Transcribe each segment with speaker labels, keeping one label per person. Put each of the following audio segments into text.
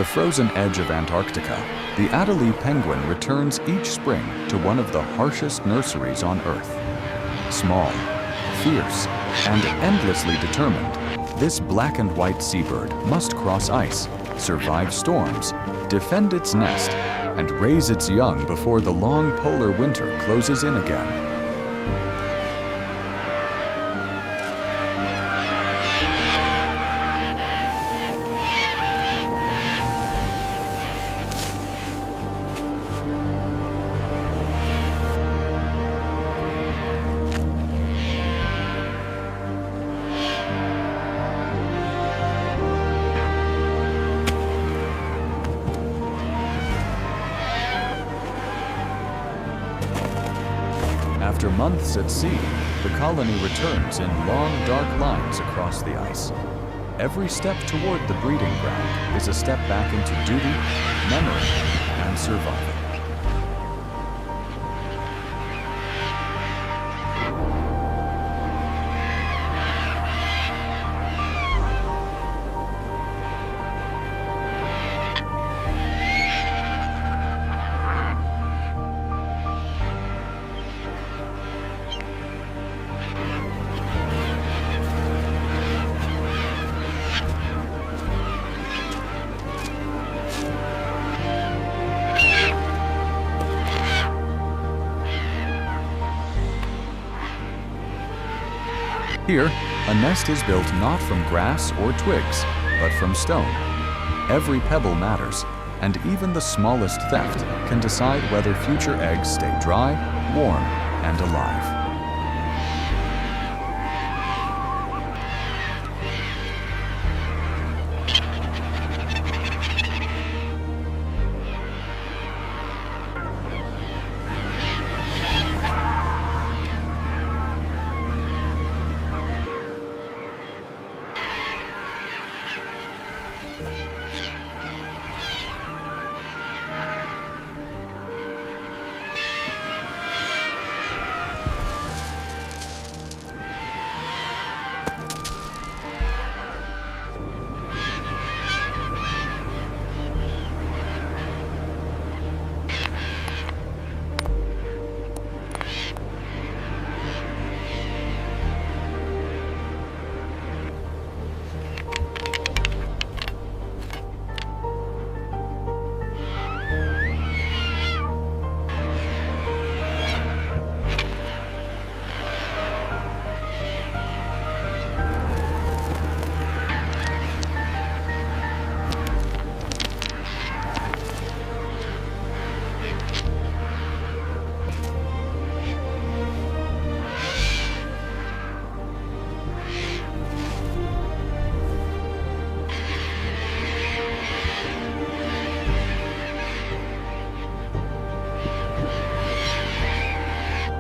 Speaker 1: the frozen edge of Antarctica, the Adélie penguin returns each spring to one of the harshest nurseries on Earth. Small, fierce, and endlessly determined, this black and white seabird must cross ice, survive storms, defend its nest, and raise its young before the long polar winter closes in again. After months at sea, the colony returns in long, dark lines across the ice. Every step toward the breeding ground is a step back into duty, memory, and survival. Here, a nest is built not from grass or twigs, but from stone. Every pebble matters, and even the smallest theft can decide whether future eggs stay dry, warm, and alive.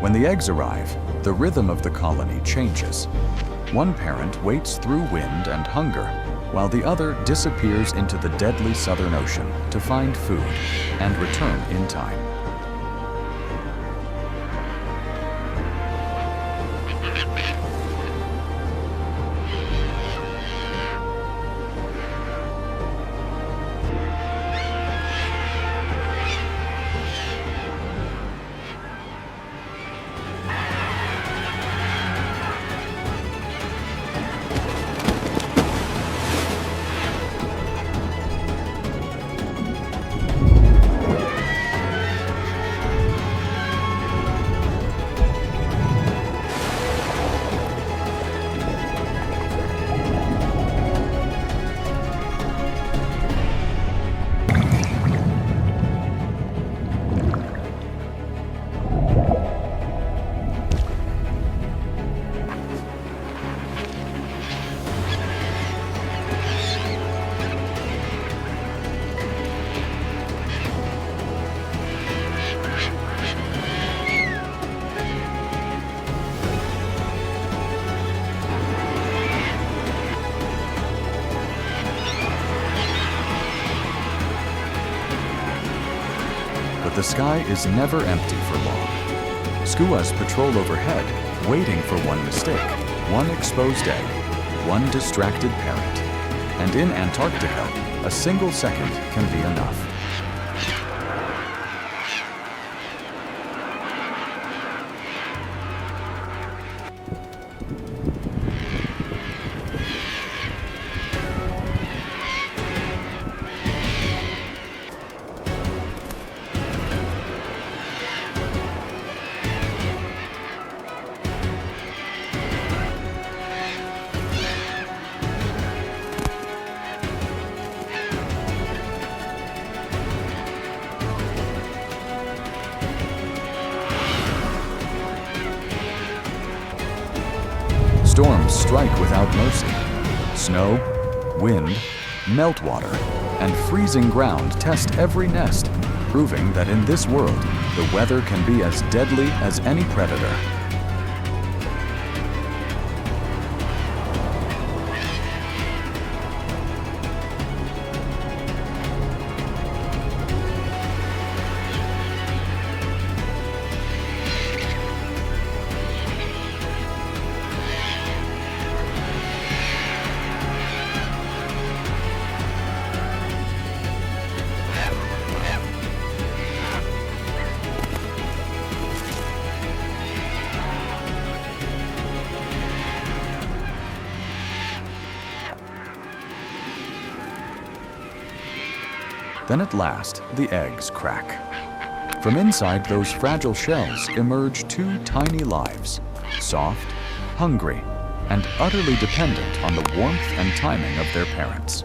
Speaker 1: When the eggs arrive, the rhythm of the colony changes. One parent waits through wind and hunger, while the other disappears into the deadly Southern Ocean to find food and return in time. But the sky is never empty for long. Skuas patrol overhead, waiting for one mistake, one exposed egg, one distracted parent. And in Antarctica, a single second can be enough. Storms strike without mercy. Snow, wind, meltwater, and freezing ground test every nest, proving that in this world, the weather can be as deadly as any predator. Then at last, the eggs crack. From inside those fragile shells emerge two tiny lives, soft, hungry, and utterly dependent on the warmth and timing of their parents.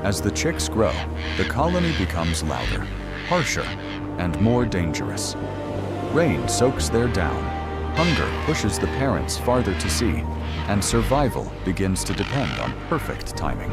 Speaker 1: As the chicks grow, the colony becomes louder, harsher, and more dangerous. Rain soaks their down, hunger pushes the parents farther to sea, and survival begins to depend on perfect timing.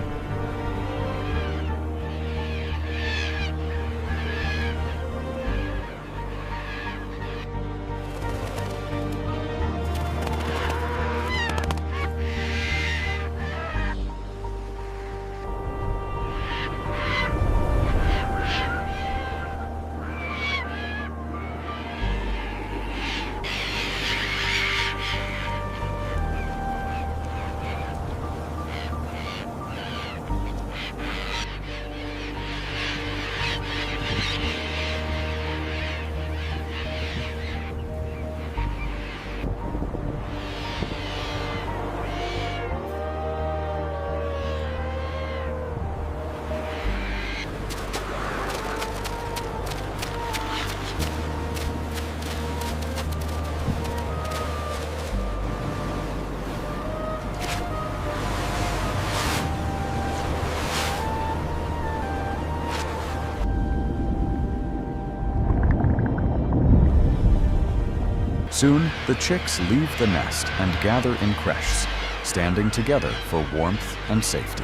Speaker 1: Soon, the chicks leave the nest and gather in creches, standing together for warmth and safety.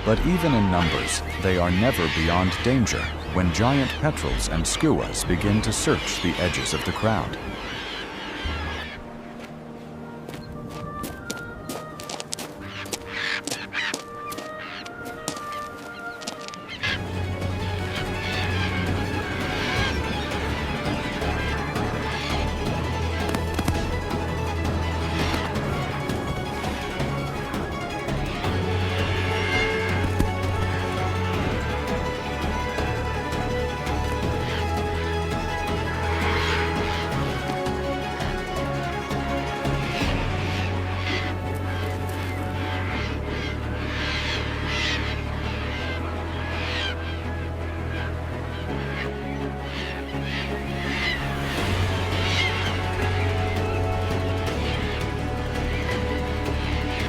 Speaker 1: But even in numbers, they are never beyond danger when giant petrels and skuas begin to search the edges of the crowd.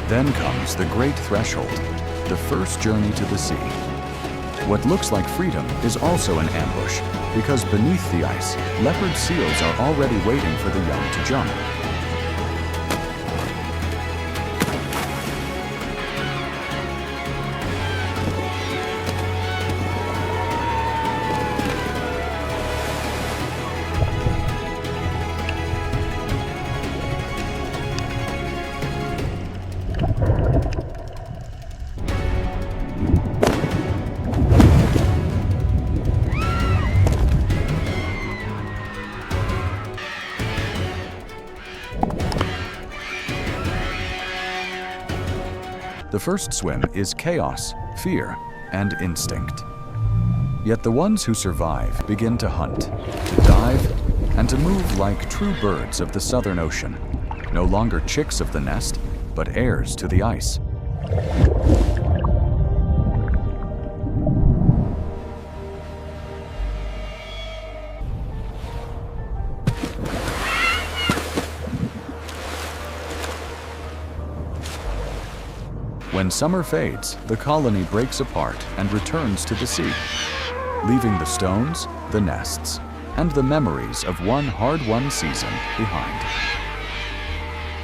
Speaker 1: Then comes the great threshold, the first journey to the sea. What looks like freedom is also an ambush, because beneath the ice, leopard seals are already waiting for the young to jump. The first swim is chaos, fear, and instinct. Yet the ones who survive begin to hunt, to dive, and to move like true birds of the Southern Ocean, no longer chicks of the nest, but heirs to the ice. When summer fades, the colony breaks apart and returns to the sea, leaving the stones, the nests, and the memories of one hard-won season behind.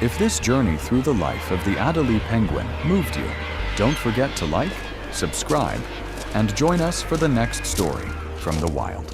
Speaker 1: If this journey through the life of the Adélie penguin moved you, don't forget to like, subscribe, and join us for the next story from the wild.